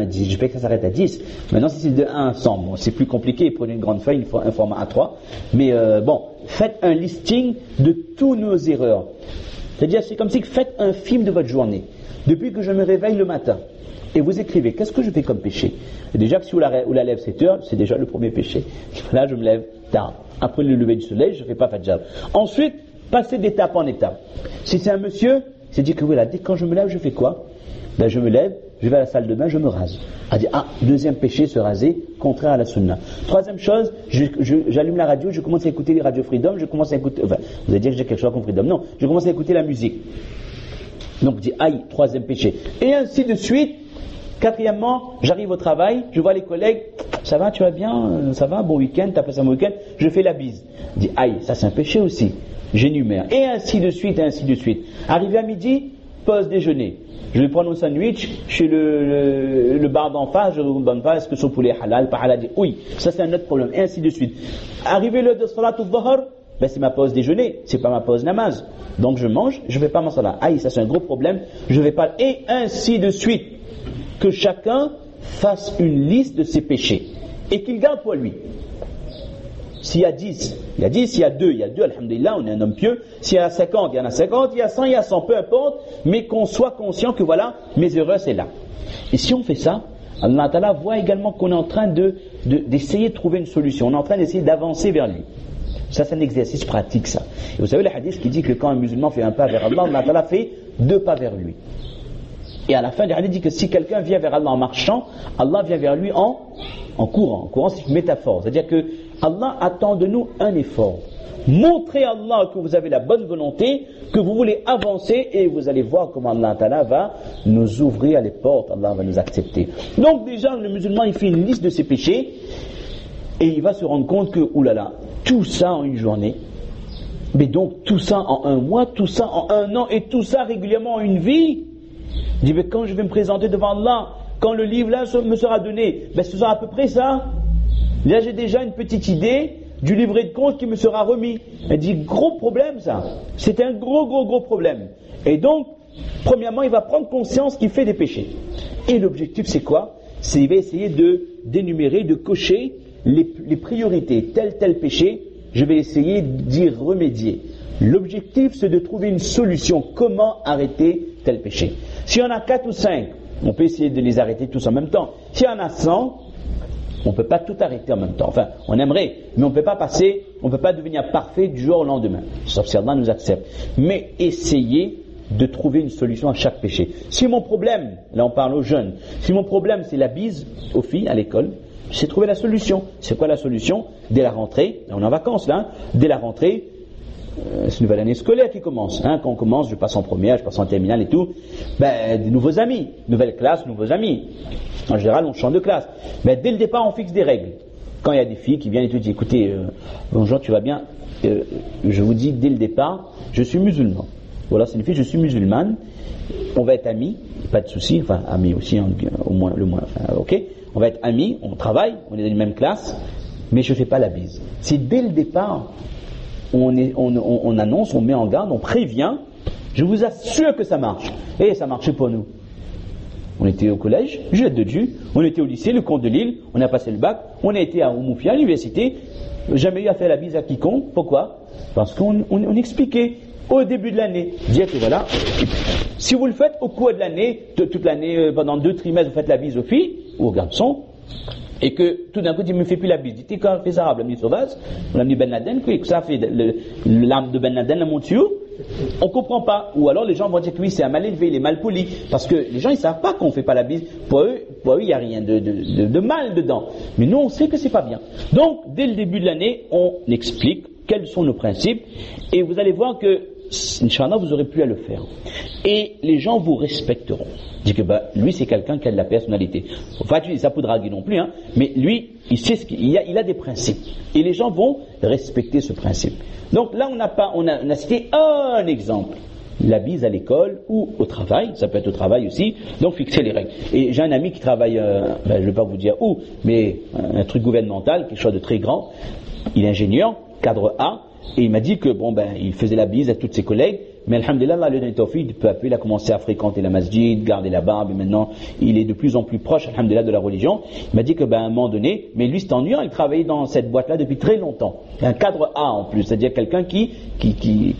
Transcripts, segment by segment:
10, je fais que ça s'arrête à 10. Maintenant, si c'est de 1 à 100, bon, c'est plus compliqué, prenez une grande feuille, un format A3. Mais bon, faites un listing de toutes nos erreurs. C'est-à-dire, c'est comme si vous faites un film de votre journée. Depuis que je me réveille le matin, et vous écrivez, qu'est-ce que je fais comme péché? Et déjà que si vous la lève 7 heures, c'est déjà le premier péché. Là, je me lève tard. Après le lever du soleil, je ne fais pas fajr. Ensuite, passez d'étape en étape. Si c'est un monsieur, c'est dit que voilà, dès quand je me lève, je fais quoi? Ben, je me lève, je vais à la salle de bain, je me rase. A dit, deuxième péché, se raser, contraire à la sunna. Troisième chose, j'allume la radio, je commence à écouter les radios Freedom, je commence à écouter, enfin, vous allez dire que j'ai quelque chose contre Freedom. Non, je commence à écouter la musique. Donc, dit, troisième péché. Et ainsi de suite. Quatrièmement, j'arrive au travail, je vois les collègues, ça va, tu vas bien, ça va, bon week-end, t'as passé un bon week-end, je fais la bise. Je dis, ça c'est un péché aussi. J'énumère. Et ainsi de suite, et ainsi de suite. Arrivé à midi, pause déjeuner. Je vais prendre mon sandwich chez le bar d'en face, je ne demande pas est-ce que son poulet est halal, pas halal. Oui, ça c'est un autre problème, et ainsi de suite. Arrivé l'heure de salat al-dhuhr, c'est ma pause déjeuner, c'est pas ma pause namaz. Donc je mange, je ne fais pas ma salat. Ça c'est un gros problème, je vais pas. Et ainsi de suite. Que chacun fasse une liste de ses péchés et qu'il garde pour lui. S'il y a 10, il y a 10, s'il y a 2, il y a 2, alhamdulillah, on est un homme pieux. S'il y a 50, il y en a 50, il y a 100, il y a 100, peu importe, mais qu'on soit conscient que voilà, mes erreurs c'est là. Et si on fait ça, Allah Ta'ala voit également qu'on est en train d'essayer de trouver une solution, on est en train d'essayer d'avancer vers lui. Ça, c'est un exercice pratique, ça. Et vous savez le hadith qui dit que quand un musulman fait un pas vers Allah, Allah Ta'ala fait 2 pas vers lui. Et à la fin, il a dit que si quelqu'un vient vers Allah en marchant, Allah vient vers lui en courant. En courant, c'est une métaphore. C'est-à-dire que Allah attend de nous un effort. Montrez à Allah que vous avez la bonne volonté, que vous voulez avancer, et vous allez voir comment Allah Ta'ala va nous ouvrir les portes, Allah va nous accepter. Donc déjà, le musulman, il fait une liste de ses péchés, et il va se rendre compte que, oulala, tout ça en une journée, mais donc tout ça en un mois, tout ça en un an, et tout ça régulièrement en une vie. Il dit, mais quand je vais me présenter devant Allah, quand le livre là me sera donné, ce sera à peu près ça. Là j'ai déjà une petite idée du livret de compte qui me sera remis. Il dit, gros problème ça. C'est un gros problème. Et donc, premièrement, il va prendre conscience qu'il fait des péchés. Et l'objectif c'est quoi? C'est qu'il va essayer d'énumérer, de cocher les priorités. Tel péché, je vais essayer d'y remédier. L'objectif c'est de trouver une solution. Comment arrêter tel péché? S'il y en a 4 ou 5, on peut essayer de les arrêter tous en même temps. S'il y en a 100, on ne peut pas tout arrêter en même temps. Enfin, on aimerait, mais on ne peut pas devenir parfait du jour au lendemain. Sauf si Allah nous accepte. Mais essayez de trouver une solution à chaque péché. Si mon problème, là on parle aux jeunes, si mon problème c'est la bise aux filles à l'école, c'est trouver la solution. C'est quoi la solution? Dès la rentrée, là on est en vacances là, dès la rentrée, c'est une nouvelle année scolaire qui commence. Quand on commence, je passe en première, je passe en terminale et tout. Des nouveaux amis, nouvelle classe, nouveaux amis. En général, on change de classe. Dès le départ, on fixe des règles. Quand il y a des filles qui viennent et te disent, écoutez, bonjour, tu vas bien? Je vous dis dès le départ, je suis musulman. Voilà, c'est une fille, je suis musulmane. On va être amis, pas de souci. Enfin, amis aussi, au moins, ok. On va être amis, on travaille, on est dans une même classe, mais je ne fais pas la bise. C'est dès le départ. On annonce, on met en garde, on prévient. Je vous assure que ça marche. Et ça marchait pour nous. On était au collège, Juliette de Dieu, on était au lycée, le Comte de Lille, on a passé le bac, on a été à Oumoufia, à l'université, jamais eu à faire la bise à quiconque. Pourquoi? Parce qu'on expliquait au début de l'année, dire que voilà, si vous le faites au cours de l'année, toute l'année, pendant 2 trimestres, vous faites la bise aux filles ou aux garçons, et que tout d'un coup, il ne me fait plus la bise. Il dit, quand on fait ça, on l'a mis Sauvage, on l'a mis Ben Laden, que ça fait l'âme de Ben Laden, la monture, on ne comprend pas. Ou alors les gens vont dire que oui, c'est un mal élevé, il est mal poli. Parce que les gens, ils ne savent pas qu'on ne fait pas la bise. Pour eux, il n'y a rien de mal dedans. Mais nous, on sait que c'est pas bien. Donc, dès le début de l'année, on explique quels sont nos principes. Et vous allez voir que, Inch'Allah, vous n'aurez plus à le faire. Et les gens vous respecteront. Dit que lui c'est quelqu'un qui a de la personnalité. Enfin, tu dis ça pour draguer non plus, mais lui, il sait il a des principes. Et les gens vont respecter ce principe. Donc là, on a cité un exemple. La bise à l'école ou au travail, ça peut être au travail aussi, donc fixer les règles. Et j'ai un ami qui travaille, je ne vais pas vous dire où, mais un truc gouvernemental, quelque chose de très grand. Il est ingénieur, cadre A, et il m'a dit que il faisait la bise à tous ses collègues, mais alhamdulillah, Allah lui a donné tawfiq, peu à peu, il a commencé à fréquenter la masjid, garder la barbe, et maintenant, il est de plus en plus proche, alhamdulillah, de la religion. Il m'a dit que, à un moment donné, mais lui, c'est ennuyant, il travaillait dans cette boîte-là depuis très longtemps. Un cadre A en plus, c'est-à-dire quelqu'un qui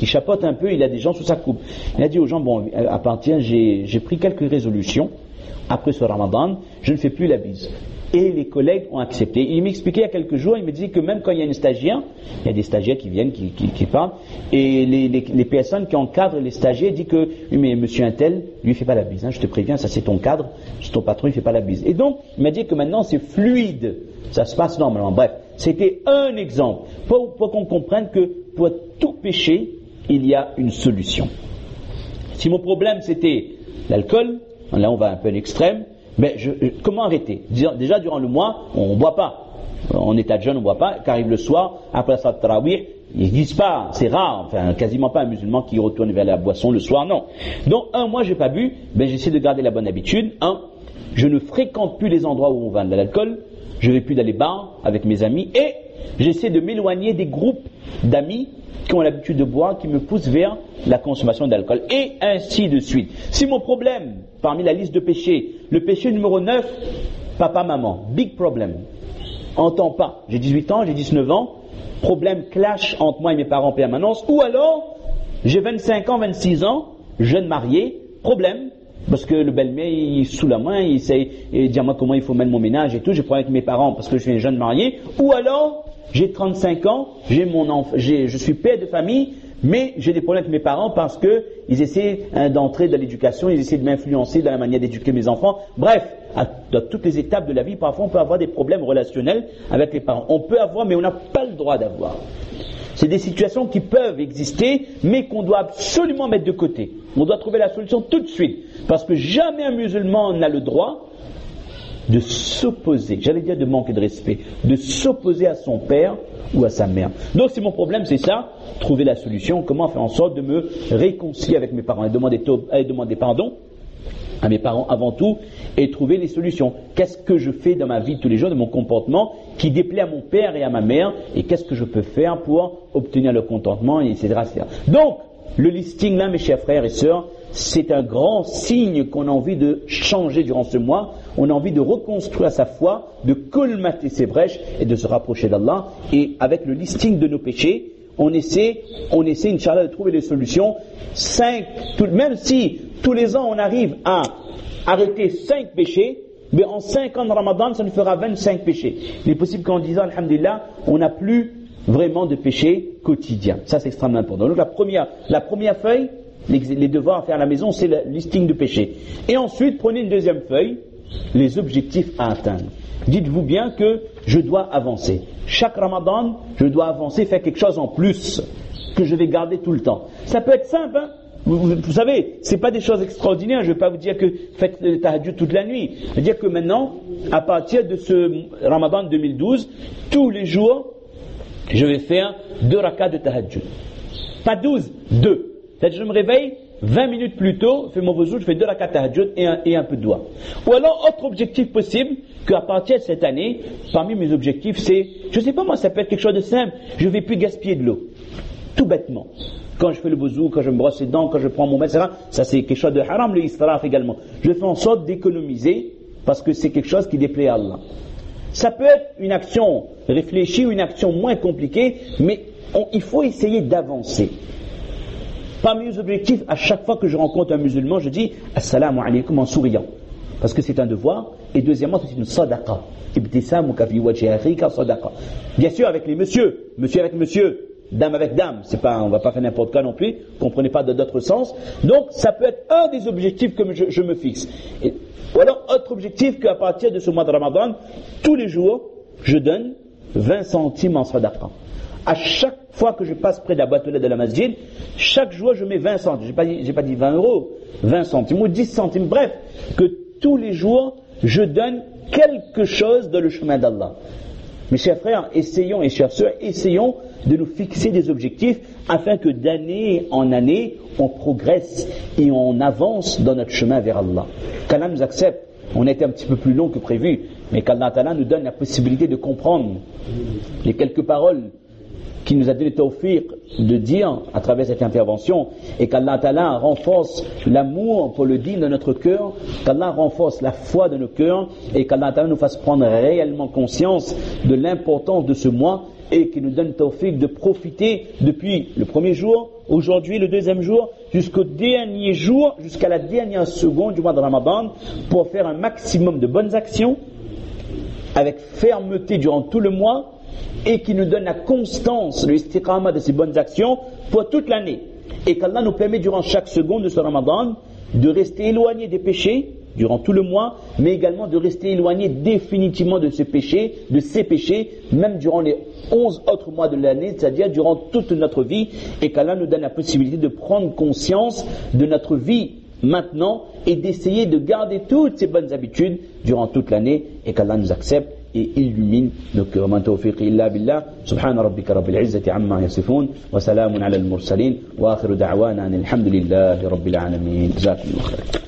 chapeaute un peu, il a des gens sous sa coupe. Il a dit aux gens, bon, à partir, j'ai pris quelques résolutions, après ce Ramadan, je ne fais plus la bise. Et les collègues ont accepté. Il m'expliquait il y a quelques jours, il me dit que même quand il y a une stagiaire, il y a des stagiaires qui viennent, qui parlent, et les personnes qui encadrent les stagiaires disent que, oui, mais monsieur Untel, lui il fait pas la bise, hein, je te préviens, ça c'est ton cadre, c'est ton patron, il fait pas la bise. Et donc, il m'a dit que maintenant c'est fluide, ça se passe normalement. Bref, c'était un exemple, pour qu'on comprenne que pour tout péché, il y a une solution. Si mon problème c'était l'alcool, là on va un peu à l'extrême, mais comment arrêter? Déjà durant le mois, on ne boit pas. En état de jeûne, on ne boit pas. Qu'arrive le soir, après la salat tarawih, ils disent pas, c'est rare, enfin quasiment pas un musulman qui retourne vers la boisson le soir, non. Donc moi j'ai pas bu, j'essaie de garder la bonne habitude. Je ne fréquente plus les endroits où on vend de l'alcool, je ne vais plus dans les bars avec mes amis, et j'essaie de m'éloigner des groupes d'amis qui ont l'habitude de boire, qui me poussent vers la consommation d'alcool, et ainsi de suite. Si mon problème, parmi la liste de péchés, le péché numéro 9, papa, maman, big problem, entends pas, j'ai 18 ans, j'ai 19 ans, problème clash entre moi et mes parents permanence, ou alors, j'ai 25 ans, 26 ans, jeune marié, problème, parce que le belle-mère, il est sous la main, il essaie de dire moi comment il faut mettre mon ménage et tout, j'ai problème avec mes parents parce que je suis un jeune marié, ou alors, j'ai 35 ans, je suis père de famille, mais j'ai des problèmes avec mes parents parce qu'ils essaient d'entrer dans l'éducation, ils essaient de m'influencer dans la manière d'éduquer mes enfants. Bref, dans toutes les étapes de la vie, parfois on peut avoir des problèmes relationnels avec les parents. On peut avoir, mais on n'a pas le droit d'avoir. C'est des situations qui peuvent exister, mais qu'on doit absolument mettre de côté. On doit trouver la solution tout de suite, parce que jamais un musulman n'a le droit de s'opposer, j'allais dire de manquer de respect, de s'opposer à son père ou à sa mère. Donc si mon problème c'est ça, trouver la solution, comment faire en sorte de me réconcilier avec mes parents et demander pardon à mes parents avant tout et trouver les solutions. Qu'est-ce que je fais dans ma vie de tous les jours, de mon comportement qui déplaît à mon père et à ma mère, et qu'est-ce que je peux faire pour obtenir le contentement, etc. Donc, le listing là, mes chers frères et sœurs, c'est un grand signe qu'on a envie de changer durant ce mois. On a envie de reconstruire sa foi, de colmater ses brèches et de se rapprocher d'Allah. Et avec le listing de nos péchés, on essaie, Inch'Allah, de trouver des solutions. Même si tous les ans on arrive à arrêter 5 péchés, mais en 5 ans de Ramadan, ça nous fera 25 péchés. Il est possible qu'en disant, alhamdulillah, on n'a plus vraiment de péchés quotidiens. Ça, c'est extrêmement important. Donc la première feuille, les devoirs à faire à la maison, c'est le listing de péchés. Et ensuite, prenez une deuxième feuille, les objectifs à atteindre. Dites-vous bien que je dois avancer. Chaque Ramadan, je dois avancer, faire quelque chose en plus que je vais garder tout le temps. Ça peut être simple, hein. Vous savez, c'est pas des choses extraordinaires. Je ne vais pas vous dire que faites le tahajjud toute la nuit. Je veux dire que maintenant, à partir de ce Ramadan 2012, tous les jours, je vais faire 2 rakats de tahajjud. Pas 12, 2. C'est-à-dire je me réveille 20 minutes plus tôt, fais mon wudu, je fais 2 rakats de tahajjud et un peu de doigt. Ou alors, autre objectif possible, qu'à partir de cette année, parmi mes objectifs, c'est, je sais pas moi, ça peut être quelque chose de simple, je ne vais plus gaspiller de l'eau. Tout bêtement. Quand je fais le wudu, quand je me brosse les dents, quand je prends mon bain, etc., ça c'est quelque chose de haram, le israf également. Je fais en sorte d'économiser, parce que c'est quelque chose qui déplaît à Allah. Ça peut être une action réfléchie ou une action moins compliquée, mais il faut essayer d'avancer. Parmi mes objectifs, à chaque fois que je rencontre un musulman, je dis Assalamu alaikum en souriant. Parce que c'est un devoir. Et deuxièmement, c'est une sadaqa. Ibtisamuka fi wajhi akhika sadaqa. Bien sûr, avec les monsieur avec monsieur, dame avec dame. C'est pas, on va pas faire n'importe quoi non plus. Comprenez pas d'autres sens. Donc, ça peut être un des objectifs que je me fixe. Ou alors, autre objectif qu'à partir de ce mois de Ramadan, tous les jours, je donne 20 centimes en sadaqa. À chaque fois que je passe près de la boîte aux lettres de la masjid, chaque jour je mets 20 centimes. J'ai pas dit 20 euros, 20 centimes ou 10 centimes. Bref, que tous les jours je donne quelque chose dans le chemin d'Allah. Mes chers frères, essayons et chères sœurs, essayons de nous fixer des objectifs afin que d'année en année on progresse et on avance dans notre chemin vers Allah. Qu'Allah nous accepte. On a été un petit peu plus long que prévu, mais qu'Allah Ta'ala nous donne la possibilité de comprendre les quelques paroles qui nous a donné le tawfiq de dire à travers cette intervention, et qu'Allah Ta'ala renforce l'amour pour le dîn de notre cœur, qu'Allah renforce la foi de nos cœurs, et qu'Allah Ta'ala nous fasse prendre réellement conscience de l'importance de ce mois, et qui nous donne le tawfiq de profiter depuis le premier jour, aujourd'hui le deuxième jour, jusqu'au dernier jour, jusqu'à la dernière seconde du mois de Ramadan, pour faire un maximum de bonnes actions, avec fermeté durant tout le mois, et qui nous donne la constance, le istiqama de ces bonnes actions pour toute l'année. Et qu'Allah nous permet durant chaque seconde de ce Ramadan de rester éloigné des péchés durant tout le mois, mais également de rester éloigné définitivement de ces péchés, même durant les 11 autres mois de l'année, c'est-à-dire durant toute notre vie, et qu'Allah nous donne la possibilité de prendre conscience de notre vie maintenant et d'essayer de garder toutes ces bonnes habitudes durant toute l'année, et qu'Allah nous accepte et illumine nos cœurs. Man tawfiq illa billah. Subhana rabbika rabbil izzati amma yasifun wa salamun ala al mursalin wa akhiru da'wana alhamdulillahi rabbil alamin. Jazakumullahu khairan.